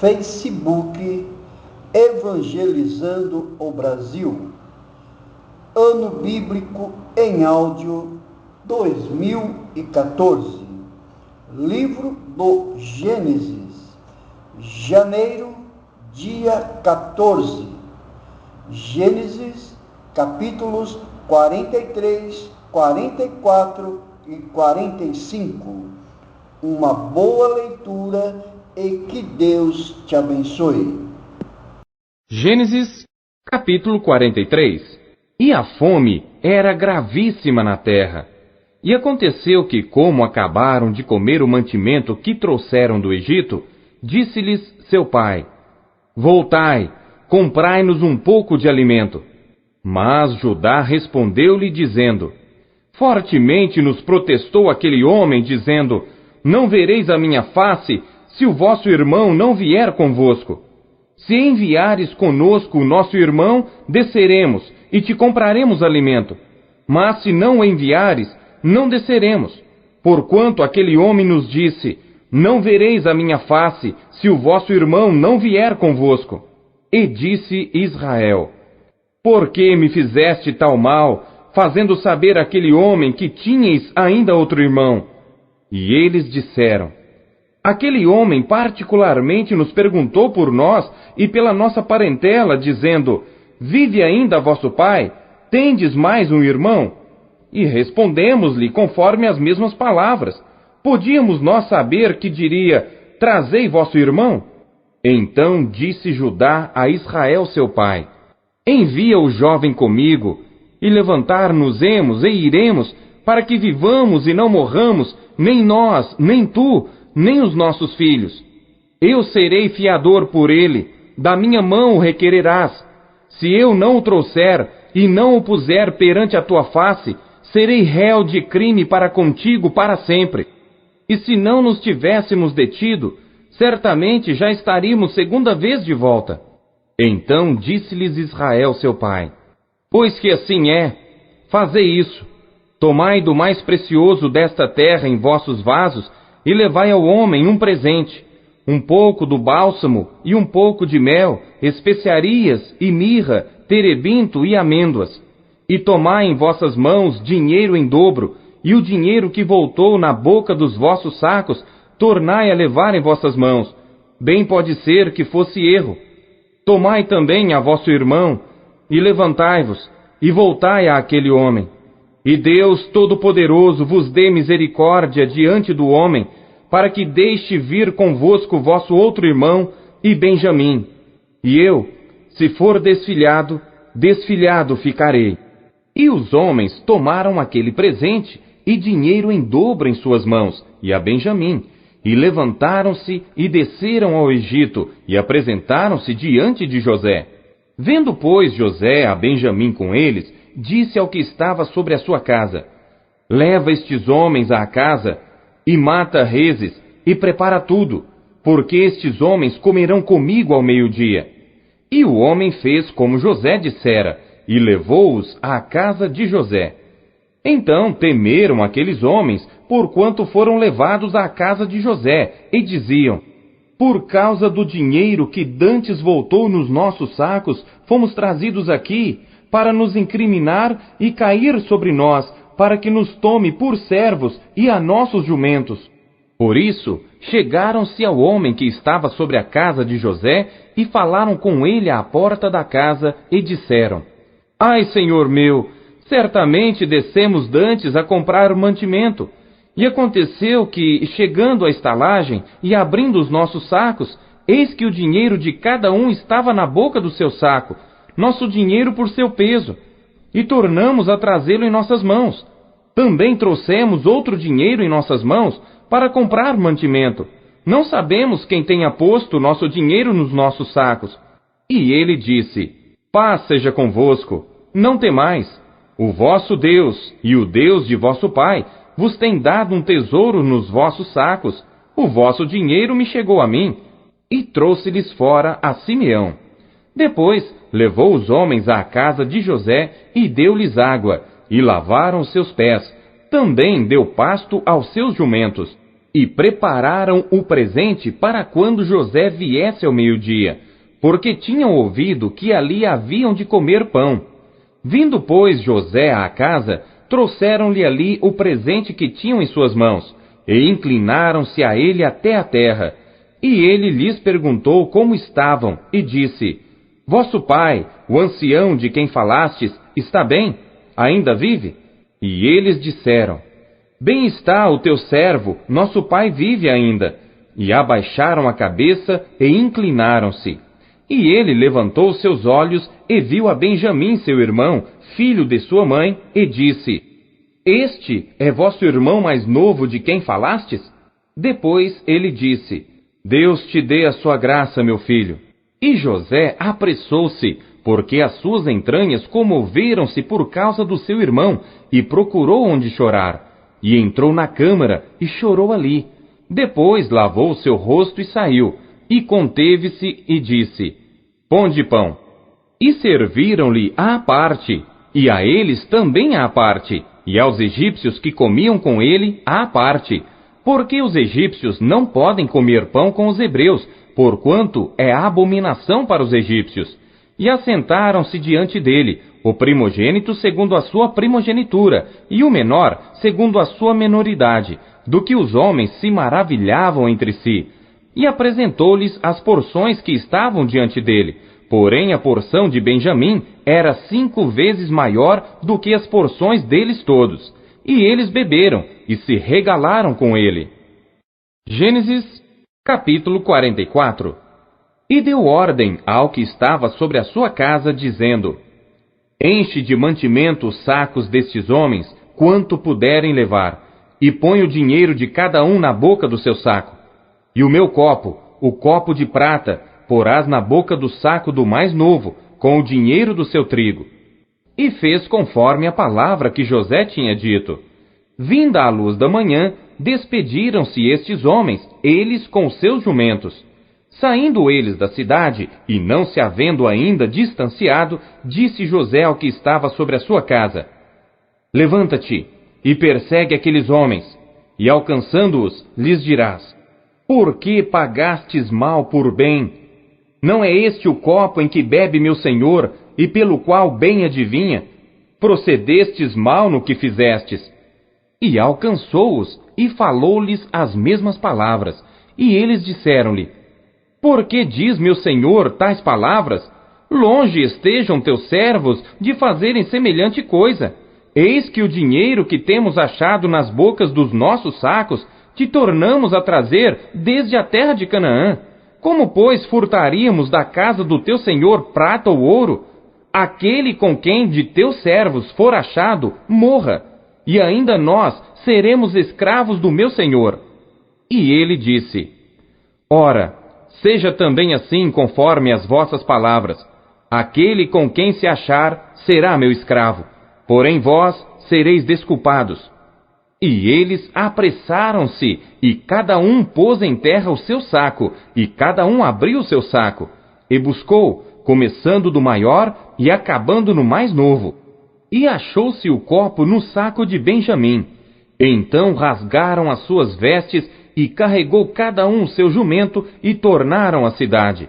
Facebook Evangelizando o Brasil. Ano Bíblico em Áudio 2014. Livro do Gênesis, janeiro, dia 14. Gênesis, capítulos 43, 44 e 45. Uma boa leitura e que Deus te abençoe. Gênesis, capítulo 43. E a fome era gravíssima na terra. E aconteceu que, como acabaram de comer o mantimento que trouxeram do Egito, disse-lhes seu pai: Voltai, comprai-nos um pouco de alimento. Mas Judá respondeu-lhe dizendo: Fortemente nos protestou aquele homem, dizendo: Não vereis a minha face, se o vosso irmão não vier convosco. Se enviares conosco o nosso irmão, desceremos, e te compraremos alimento. Mas se não o enviares, não desceremos. Porquanto aquele homem nos disse: Não vereis a minha face, se o vosso irmão não vier convosco. E disse Israel: Por que me fizeste tal mal, fazendo saber àquele homem que tinhais ainda outro irmão? E eles disseram: Aquele homem particularmente nos perguntou por nós e pela nossa parentela, dizendo: Vive ainda vosso pai? Tendes mais um irmão? E respondemos-lhe conforme as mesmas palavras. Podíamos nós saber que diria: Trazei vosso irmão? Então disse Judá a Israel seu pai: Envia o jovem comigo, e levantar-nos-emos e iremos, para que vivamos e não morramos, nem nós, nem tu, nem os nossos filhos. Eu serei fiador por ele, da minha mão o requererás. Se eu não o trouxer e não o puser perante a tua face, serei réu de crime para contigo para sempre. E se não nos tivéssemos detido, certamente já estaríamos segunda vez de volta. Então disse-lhes Israel seu pai: Pois que assim é, fazei isso. Tomai do mais precioso desta terra em vossos vasos, e levai ao homem um presente, um pouco do bálsamo e um pouco de mel, especiarias e mirra, terebinto e amêndoas. E tomai em vossas mãos dinheiro em dobro, e o dinheiro que voltou na boca dos vossos sacos, tornai a levar em vossas mãos. Bem pode ser que fosse erro. Tomai também a vosso irmão, e levantai-vos, e voltai àquele homem. E Deus Todo-Poderoso vos dê misericórdia diante do homem, para que deixe vir convosco vosso outro irmão, e Benjamim. E eu, se for desfilhado, desfilhado ficarei. E os homens tomaram aquele presente, e dinheiro em dobro em suas mãos, e a Benjamim, e levantaram-se e desceram ao Egito, e apresentaram-se diante de José. Vendo, pois, José a Benjamim com eles, disse ao que estava sobre a sua casa: Leva estes homens à casa, e mata reses, e prepara tudo, porque estes homens comerão comigo ao meio-dia. E o homem fez como José dissera, e levou-os à casa de José. Então temeram aqueles homens, porquanto foram levados à casa de José, e diziam: Por causa do dinheiro que dantes voltou nos nossos sacos, fomos trazidos aqui, para nos incriminar e cair sobre nós, para que nos tome por servos e a nossos jumentos. Por isso, chegaram-se ao homem que estava sobre a casa de José, e falaram com ele à porta da casa, e disseram: Ai, senhor meu, certamente descemos dantes a comprar mantimento. E aconteceu que, chegando à estalagem e abrindo os nossos sacos, eis que o dinheiro de cada um estava na boca do seu saco, nosso dinheiro por seu peso, e tornamos a trazê-lo em nossas mãos. Também trouxemos outro dinheiro em nossas mãos para comprar mantimento. Não sabemos quem tenha posto nosso dinheiro nos nossos sacos. E ele disse: Paz seja convosco, não temais. O vosso Deus e o Deus de vosso pai vos tem dado um tesouro nos vossos sacos. O vosso dinheiro me chegou a mim. E trouxe-lhes fora a Simeão. Depois levou os homens à casa de José e deu-lhes água, e lavaram seus pés. Também deu pasto aos seus jumentos. e prepararam o presente para quando José viesse ao meio-dia, porque tinham ouvido que ali haviam de comer pão. Vindo, pois, José à casa, trouxeram-lhe ali o presente que tinham em suas mãos, e inclinaram-se a ele até a terra. E ele lhes perguntou como estavam, e disse: Vosso pai, o ancião de quem falastes, está bem? Ainda vive? E eles disseram: Bem está o teu servo, nosso pai vive ainda. E abaixaram a cabeça e inclinaram-se. E ele levantou seus olhos e viu a Benjamim, seu irmão, filho de sua mãe, e disse: Este é vosso irmão mais novo de quem falastes? Depois ele disse: Deus te dê a sua graça, meu filho. E José apressou-se, porque as suas entranhas comoveram-se por causa do seu irmão, e procurou onde chorar. E entrou na câmara e chorou ali. Depois lavou o seu rosto e saiu, e conteve-se e disse: Ponde pão. E serviram-lhe à parte, e a eles também à parte, e aos egípcios que comiam com ele à parte, porque os egípcios não podem comer pão com os hebreus, porquanto é abominação para os egípcios. E assentaram-se diante dele, o primogênito segundo a sua primogenitura, e o menor segundo a sua menoridade, do que os homens se maravilhavam entre si. E apresentou-lhes as porções que estavam diante dele. Porém a porção de Benjamim era 5 vezes maior do que as porções deles todos. E eles beberam e se regalaram com ele. Gênesis, capítulo 44. E deu ordem ao que estava sobre a sua casa, dizendo: Enche de mantimento os sacos destes homens, quanto puderem levar, e põe o dinheiro de cada um na boca do seu saco. E o meu copo, o copo de prata, porás na boca do saco do mais novo, com o dinheiro do seu trigo. E fez conforme a palavra que José tinha dito. Vinda a luz da manhã, despediram-se estes homens, eles com seus jumentos. Saindo eles da cidade, e não se havendo ainda distanciado, disse José ao que estava sobre a sua casa: Levanta-te, e persegue aqueles homens, e alcançando-os, lhes dirás: Por que pagastes mal por bem? Não é este o copo em que bebe meu senhor, e pelo qual bem adivinha? Procedestes mal no que fizestes. E alcançou-os, e falou-lhes as mesmas palavras. E eles disseram-lhe: Por que diz meu senhor tais palavras? Longe estejam teus servos de fazerem semelhante coisa. Eis que o dinheiro que temos achado nas bocas dos nossos sacos te tornamos a trazer desde a terra de Canaã. Como, pois, furtaríamos da casa do teu senhor prata ou ouro? Aquele com quem de teus servos for achado, morra, e ainda nós seremos escravos do meu senhor. E ele disse: Ora, seja também assim conforme as vossas palavras. Aquele com quem se achar será meu escravo, porém vós sereis desculpados. E eles apressaram-se, e cada um pôs em terra o seu saco, e cada um abriu o seu saco, e buscou, começando do maior e acabando no mais novo. E achou-se o copo no saco de Benjamim. Então rasgaram as suas vestes, e carregou cada um o seu jumento, e tornaram à cidade.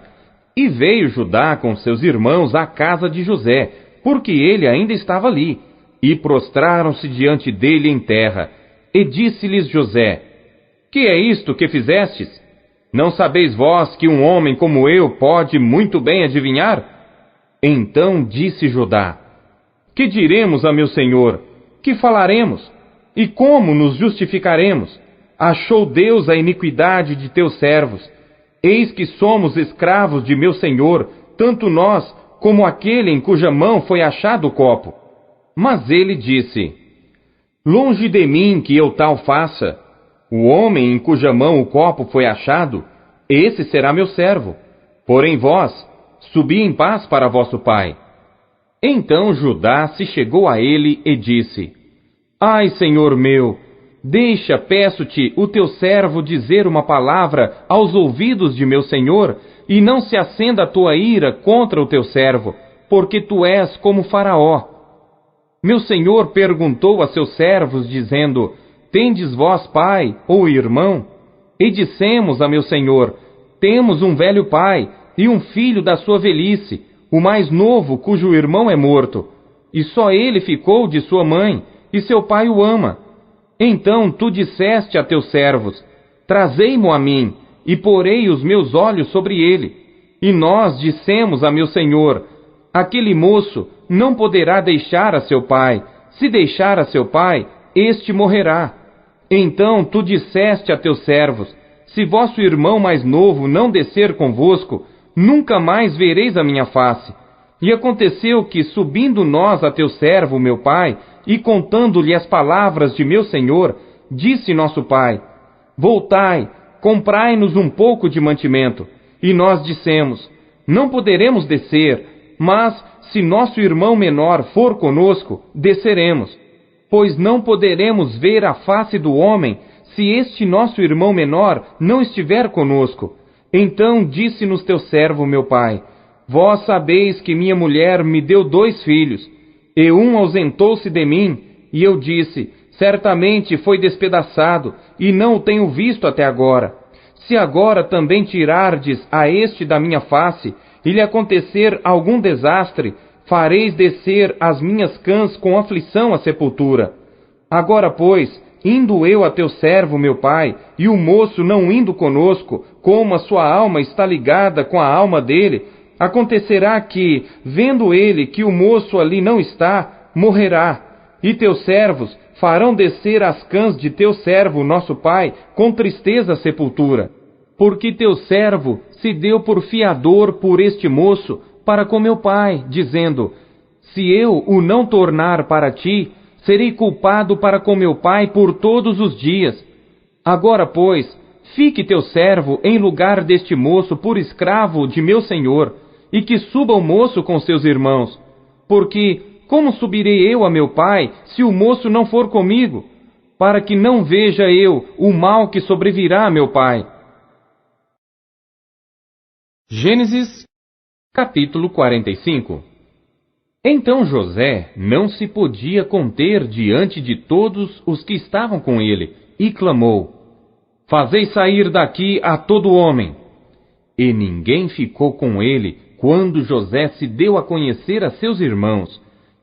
E veio Judá com seus irmãos à casa de José, porque ele ainda estava ali, e prostraram-se diante dele em terra. E disse-lhes José: Que é isto que fizestes? Não sabeis vós que um homem como eu pode muito bem adivinhar? Então disse Judá: Que diremos a meu senhor? Que falaremos? E como nos justificaremos? Achou Deus a iniquidade de teus servos. Eis que somos escravos de meu senhor, tanto nós como aquele em cuja mão foi achado o copo. Mas ele disse: Longe de mim que eu tal faça. O homem em cuja mão o copo foi achado, esse será meu servo. Porém vós, subi em paz para vosso pai. Então Judá se chegou a ele e disse: Ai, senhor meu, deixa, peço-te, o teu servo dizer uma palavra aos ouvidos de meu senhor, e não se acenda a tua ira contra o teu servo, porque tu és como Faraó. Meu senhor perguntou a seus servos, dizendo: Tendes vós pai ou irmão? e dissemos a meu senhor: temos um velho pai e um filho da sua velhice, o mais novo cujo irmão é morto, e só ele ficou de sua mãe, e seu pai o ama. Então tu disseste a teus servos: trazei-mo a mim, e porei os meus olhos sobre ele. E nós dissemos a meu senhor: aquele moço não poderá deixar a seu pai. Se deixar a seu pai, este morrerá. Então tu disseste a teus servos: se vosso irmão mais novo não descer convosco, nunca mais vereis a minha face. E aconteceu que, subindo nós a teu servo, meu pai, e contando-lhe as palavras de meu senhor, disse nosso pai: voltai, comprai-nos um pouco de mantimento. E nós dissemos: não poderemos descer, mas, se nosso irmão menor for conosco, desceremos. Pois não poderemos ver a face do homem, se este nosso irmão menor não estiver conosco. Então disse-nos teu servo, meu pai: vós sabeis que minha mulher me deu 2 filhos, e um ausentou-se de mim, e eu disse: certamente foi despedaçado, e não o tenho visto até agora. Se agora também tirardes a este da minha face, e lhe acontecer algum desastre, fareis descer as minhas cãs com aflição à sepultura. Agora, pois, indo eu a teu servo, meu pai, e o moço não indo conosco, como a sua alma está ligada com a alma dele, acontecerá que, vendo ele que o moço ali não está, morrerá. E teus servos farão descer as cãs de teu servo, nosso pai, com tristeza à sepultura. Porque teu servo se deu por fiador por este moço para com meu pai, dizendo: se eu o não tornar para ti, serei culpado para com meu pai por todos os dias. Agora, pois, fique teu servo em lugar deste moço por escravo de meu senhor, e que suba o moço com seus irmãos. Porque como subirei eu a meu pai, se o moço não for comigo? Para que não veja eu o mal que sobrevirá a meu pai. Gênesis, capítulo 45. Então José não se podia conter diante de todos os que estavam com ele, e clamou: fazei sair daqui a todo homem. E ninguém ficou com ele quando José se deu a conhecer a seus irmãos,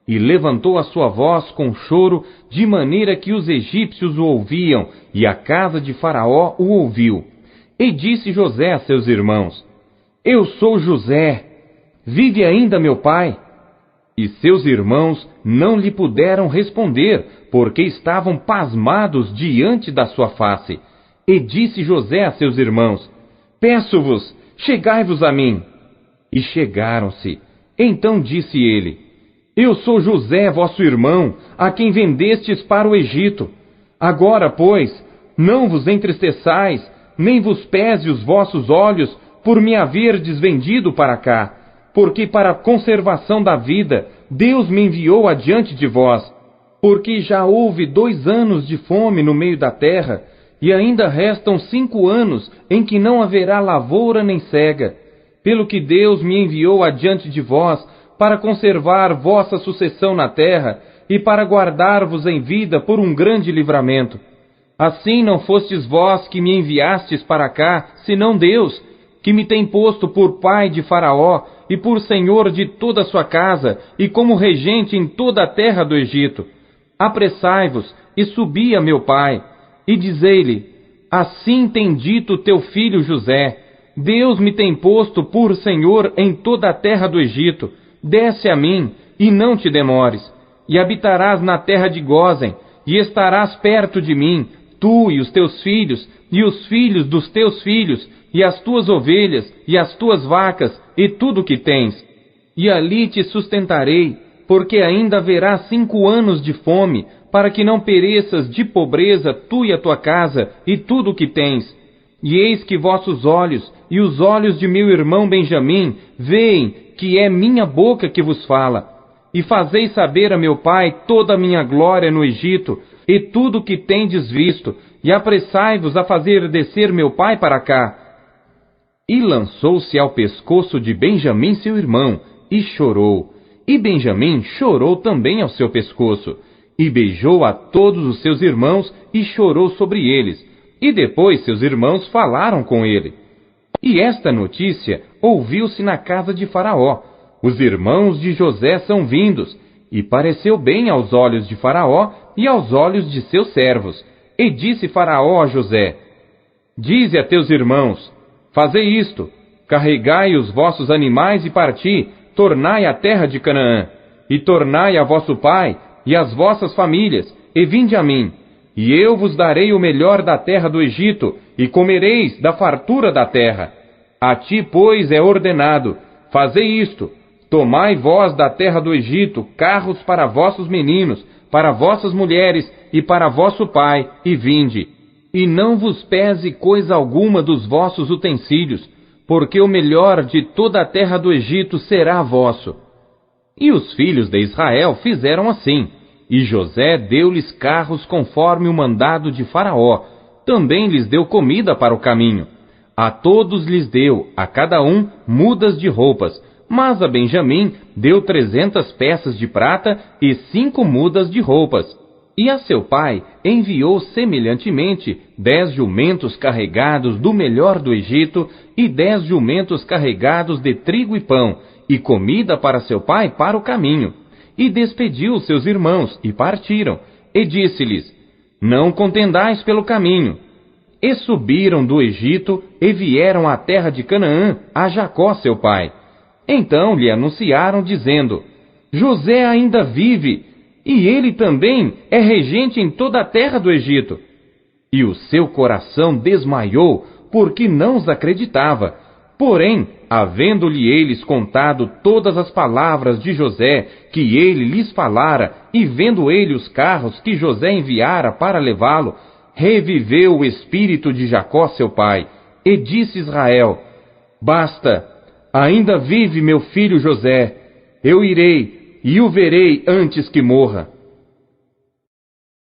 e levantou a sua voz com choro, de maneira que os egípcios o ouviam, e a casa de Faraó o ouviu. E disse José a seus irmãos: eu sou José, vive ainda meu pai? E seus irmãos não lhe puderam responder, porque estavam pasmados diante da sua face. E disse José a seus irmãos: peço-vos, chegai-vos a mim. E chegaram-se. Então disse ele: eu sou José, vosso irmão, a quem vendestes para o Egito. Agora, pois, não vos entristeçais, nem vos pese os vossos olhos, por me haverdes vendido para cá, porque para a conservação da vida Deus me enviou adiante de vós, porque já houve 2 anos de fome no meio da terra, e ainda restam 5 anos em que não haverá lavoura nem cega, pelo que Deus me enviou adiante de vós, para conservar vossa sucessão na terra, e para guardar-vos em vida por um grande livramento. Assim não fostes vós que me enviastes para cá, senão Deus, que me tem posto por pai de Faraó, e por senhor de toda a sua casa, e como regente em toda a terra do Egito. Apressai-vos, e subi a meu pai, e dizei-lhe: assim tem dito teu filho José, Deus me tem posto por senhor em toda a terra do Egito. Desce a mim, e não te demores, e habitarás na terra de Gósen, e estarás perto de mim, tu e os teus filhos, e os filhos dos teus filhos, e as tuas ovelhas, e as tuas vacas, e tudo o que tens. E ali te sustentarei, porque ainda haverá 5 anos de fome, para que não pereças de pobreza tu e a tua casa, e tudo o que tens. E eis que vossos olhos, e os olhos de meu irmão Benjamim, veem que é minha boca que vos fala. E fazeis saber a meu pai toda a minha glória no Egito, e tudo o que tendes visto, e apressai-vos a fazer descer meu pai para cá. E lançou-se ao pescoço de Benjamim seu irmão, e chorou. E Benjamim chorou também ao seu pescoço, e beijou a todos os seus irmãos, e chorou sobre eles. E depois seus irmãos falaram com ele. E esta notícia ouviu-se na casa de Faraó. Os irmãos de José são vindos, e pareceu bem aos olhos de Faraó e aos olhos de seus servos. E disse Faraó a José: Dize a teus irmãos: Fazei isto, carregai os vossos animais e parti, tornai a terra de Canaã, e tornai a vosso pai e as vossas famílias, e vinde a mim, e eu vos darei o melhor da terra do Egito, e comereis da fartura da terra. A ti, pois, é ordenado: fazei isto, tomai vós da terra do Egito carros para vossos meninos, para vossas mulheres e para vosso pai, e vinde. E não vos pese coisa alguma dos vossos utensílios, porque o melhor de toda a terra do Egito será vosso. E os filhos de Israel fizeram assim, e José deu-lhes carros conforme o mandado de Faraó, também lhes deu comida para o caminho. A todos lhes deu, a cada um, mudas de roupas, mas a Benjamim deu 300 peças de prata e 5 mudas de roupas. E a seu pai enviou semelhantemente 10 jumentos carregados do melhor do Egito e 10 jumentos carregados de trigo e pão, e comida para seu pai para o caminho. E despediu seus irmãos, e partiram, e disse-lhes: Não contendais pelo caminho. E subiram do Egito, e vieram à terra de Canaã, a Jacó seu pai. Então lhe anunciaram, dizendo: José ainda vive, e ele também é regente em toda a terra do Egito. E o seu coração desmaiou, porque não os acreditava. Porém, havendo-lhe eles contado todas as palavras de José, que ele lhes falara, e vendo ele os carros que José enviara para levá-lo, reviveu o espírito de Jacó seu pai, e disse Israel: Basta, ainda vive meu filho José, eu irei, e o verei antes que morra.